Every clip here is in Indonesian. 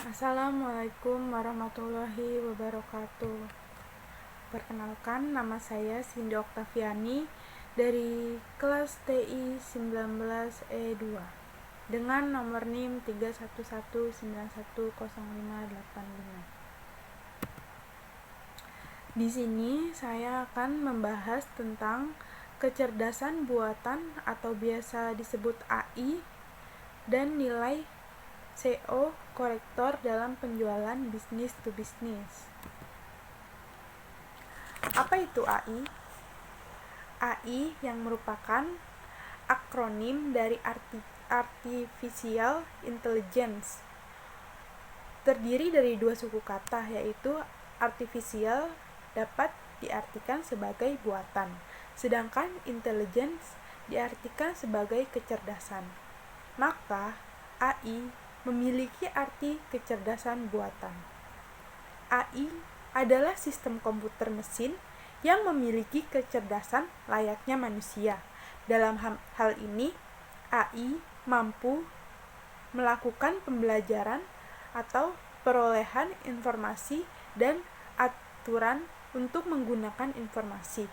Assalamualaikum warahmatullahi wabarakatuh. Perkenalkan, nama saya Cindy Oktaviani dari kelas TI 19E2 dengan nomor NIM 311910585. Di sini saya akan membahas tentang kecerdasan buatan atau biasa disebut AI dan nilai SEO korektor dalam penjualan bisnis to bisnis. Apa itu AI? AI yang merupakan akronim dari Artificial Intelligence. Terdiri dari dua suku kata, yaitu artificial dapat diartikan sebagai buatan, sedangkan intelligence diartikan sebagai kecerdasan. Maka AI memiliki arti kecerdasan buatan. AI adalah sistem komputer mesin yang memiliki kecerdasan layaknya manusia. Dalam hal ini, AI mampu melakukan pembelajaran atau perolehan informasi dan aturan untuk menggunakan informasi.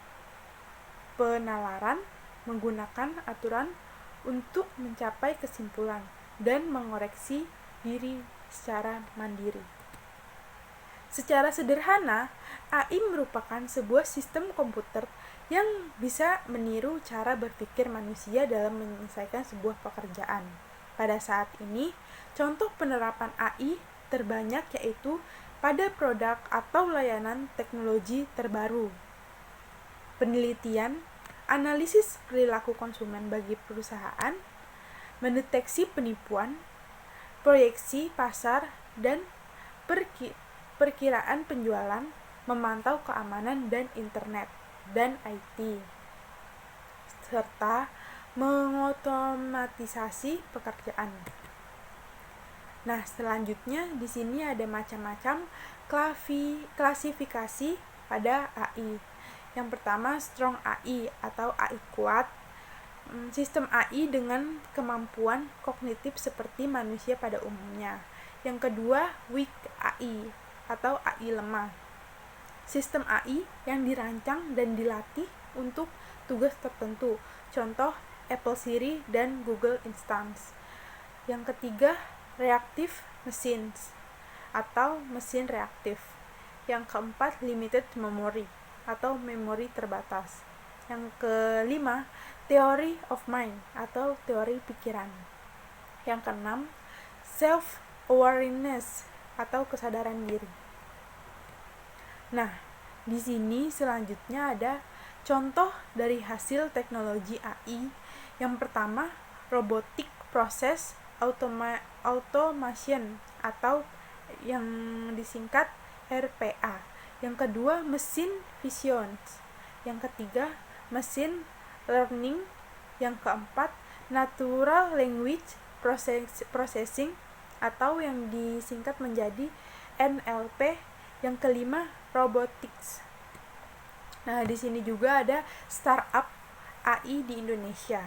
Penalaran menggunakan aturan untuk mencapai kesimpulan dan mengoreksi diri secara mandiri. Secara sederhana, AI merupakan sebuah sistem komputer yang bisa meniru cara berpikir manusia dalam menyelesaikan sebuah pekerjaan. Pada saat ini, contoh penerapan AI terbanyak yaitu pada produk atau layanan teknologi terbaru. Penelitian, analisis perilaku konsumen bagi perusahaan, mendeteksi penipuan, proyeksi pasar, dan perkiraan penjualan, memantau keamanan dan internet, dan IT, serta mengotomatisasi pekerjaan. Nah, selanjutnya di sini ada macam-macam klasifikasi pada AI. Yang pertama, strong AI atau AI kuat. Sistem AI dengan kemampuan kognitif seperti manusia pada umumnya. Yang kedua, weak AI atau AI lemah. Sistem AI yang dirancang dan dilatih untuk tugas tertentu. Contoh Apple Siri dan Google Instance. Yang ketiga, reactive machines atau mesin reaktif. Yang keempat, limited memory atau memori terbatas. Yang kelima, theory of mind atau teori pikiran. Yang keenam, self-awareness atau kesadaran diri. Nah, di sini selanjutnya ada contoh dari hasil teknologi AI. Yang pertama, robotic process automation atau yang disingkat RPA. Yang kedua, machine vision. Yang ketiga, machine learning. Yang keempat, natural language processing atau yang disingkat menjadi NLP. Yang kelima, robotics. Nah, di sini juga ada startup AI di Indonesia.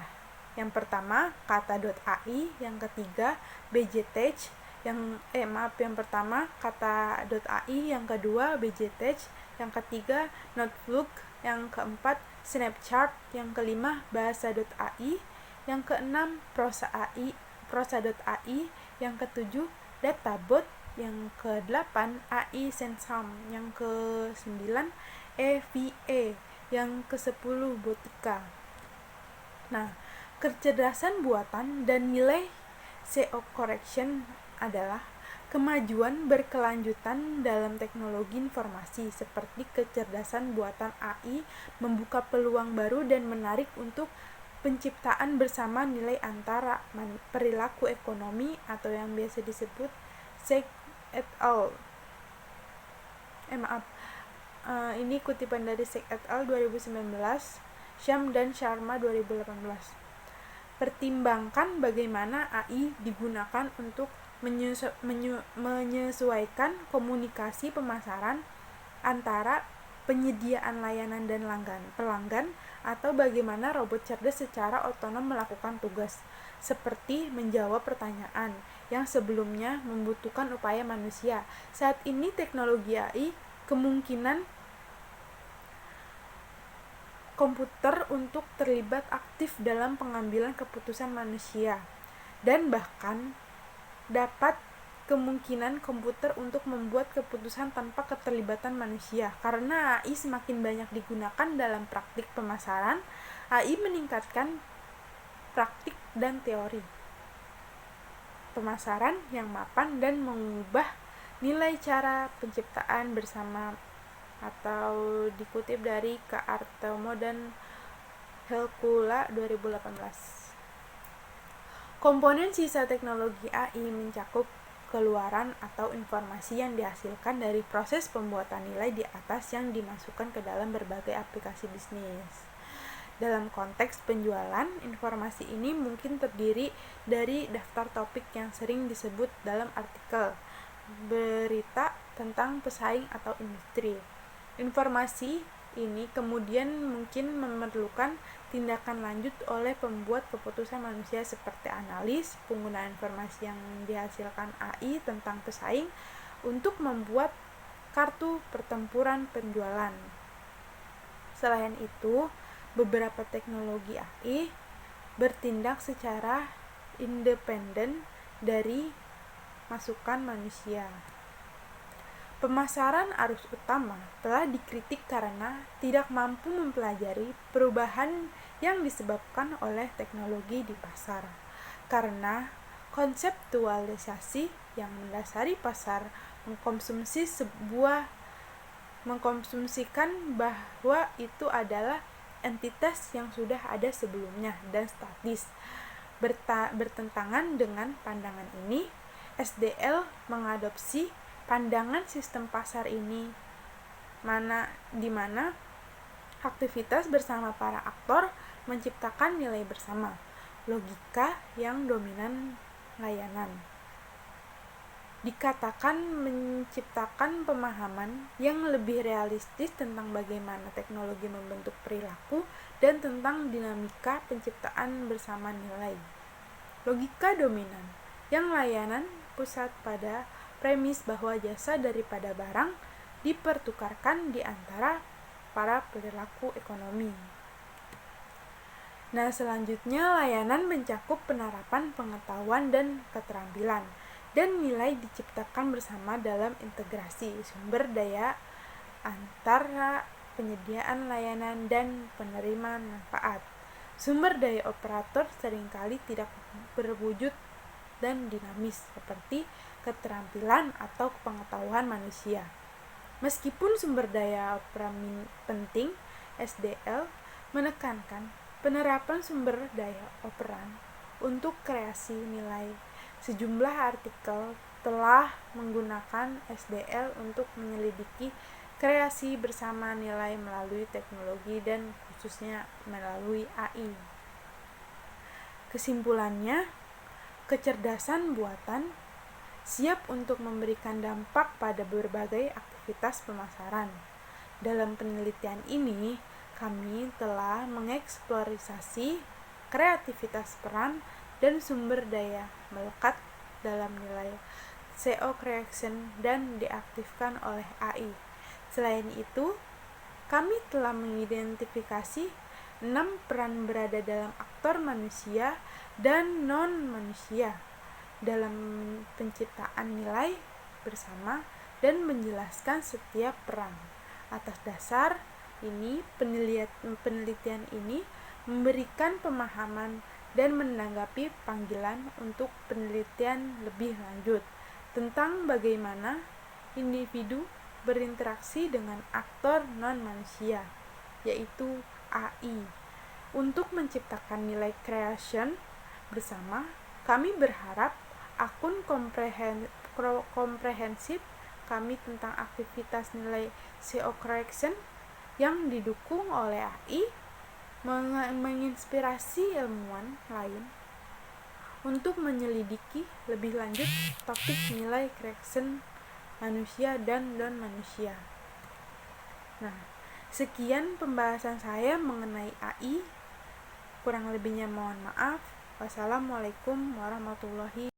Yang pertama, kata.ai, yang ketiga BJTech, yang pertama kata.ai, yang kedua BJTech, yang ketiga Notebook, yang keempat Snapchat, yang kelima bahasa.ai, yang keenam prosa.ai, yang ketujuh Databot, yang ke-8 AI Sensam, yang ke-9 EVA, yang ke-10 Botika. Nah, kecerdasan buatan dan nilai SEO correction adalah kemajuan berkelanjutan dalam teknologi informasi seperti kecerdasan buatan AI membuka peluang baru dan menarik untuk penciptaan bersama nilai antara perilaku ekonomi atau yang biasa disebut SEC et al. Ini kutipan dari SEC et al 2019, Syam dan Sharma 2018. Pertimbangkan bagaimana AI digunakan untuk menyesuaikan komunikasi pemasaran antara penyediaan layanan dan pelanggan atau bagaimana robot cerdas secara otonom melakukan tugas, seperti menjawab pertanyaan yang sebelumnya membutuhkan upaya manusia. Saat ini teknologi AI kemungkinan komputer untuk terlibat aktif dalam pengambilan keputusan manusia, dan bahkan dapat kemungkinan komputer untuk membuat keputusan tanpa keterlibatan manusia. Karena AI semakin banyak digunakan dalam praktik pemasaran, AI meningkatkan praktik dan teori pemasaran yang mapan dan mengubah nilai cara penciptaan bersama, atau dikutip dari K. Artemo dan Helkula 2018. Komponen sisa teknologi AI mencakup keluaran atau informasi yang dihasilkan dari proses pembuatan nilai di atas yang dimasukkan ke dalam berbagai aplikasi bisnis. Dalam konteks penjualan, informasi ini mungkin terdiri dari daftar topik yang sering disebut dalam artikel, berita tentang pesaing atau industri. Informasi ini kemudian mungkin memerlukan tindakan lanjut oleh pembuat keputusan manusia seperti analis, penggunaan informasi yang dihasilkan AI tentang pesaing untuk membuat kartu pertempuran penjualan. Selain itu, beberapa teknologi AI bertindak secara independen dari masukan manusia. Pemasaran arus utama telah dikritik karena tidak mampu mempelajari perubahan yang disebabkan oleh teknologi di pasar. Karena konseptualisasi yang mendasari pasar mengkonsumsikan bahwa itu adalah entitas yang sudah ada sebelumnya dan statis. Bertentangan dengan pandangan ini, SDL mengadopsi pandangan sistem pasar ini di mana aktivitas bersama para aktor menciptakan nilai bersama. Logika yang dominan layanan dikatakan menciptakan pemahaman yang lebih realistis tentang bagaimana teknologi membentuk perilaku dan tentang dinamika penciptaan bersama nilai. Logika dominan yang layanan pusat pada premis bahwa jasa daripada barang dipertukarkan di antara para perilaku ekonomi. Nah, selanjutnya layanan mencakup penerapan pengetahuan dan keterampilan, dan nilai diciptakan bersama dalam integrasi sumber daya antara penyediaan layanan dan penerima manfaat. Sumber daya operator seringkali tidak berwujud dan dinamis seperti keterampilan atau pengetahuan manusia. Meskipun sumber daya penting, SDL menekankan penerapan sumber daya operan untuk kreasi nilai. Sejumlah artikel telah menggunakan SDL untuk menyelidiki kreasi bersama nilai melalui teknologi dan khususnya melalui AI. Kesimpulannya, kecerdasan buatan siap untuk memberikan dampak pada berbagai aktivitas pemasaran. Dalam penelitian ini, kami telah mengeksplorasi kreativitas peran dan sumber daya melekat dalam nilai SEO creation dan diaktifkan oleh AI. Selain itu, kami telah mengidentifikasi 6 peran berada dalam aktor manusia dan non-manusia dalam penciptaan nilai bersama dan menjelaskan setiap peran. Atas dasar ini, penelitian ini memberikan pemahaman dan menanggapi panggilan untuk penelitian lebih lanjut tentang bagaimana individu berinteraksi dengan aktor non-manusia, yaitu AI. Untuk menciptakan nilai creation bersama, kami berharap akun komprehensif kami tentang aktivitas nilai SEO correction yang didukung oleh AI menginspirasi ilmuwan lain untuk menyelidiki lebih lanjut topik nilai correction manusia dan non-manusia. Nah, Sekian pembahasan saya mengenai AI. Kurang lebihnya mohon maaf. Wassalamualaikum warahmatullahi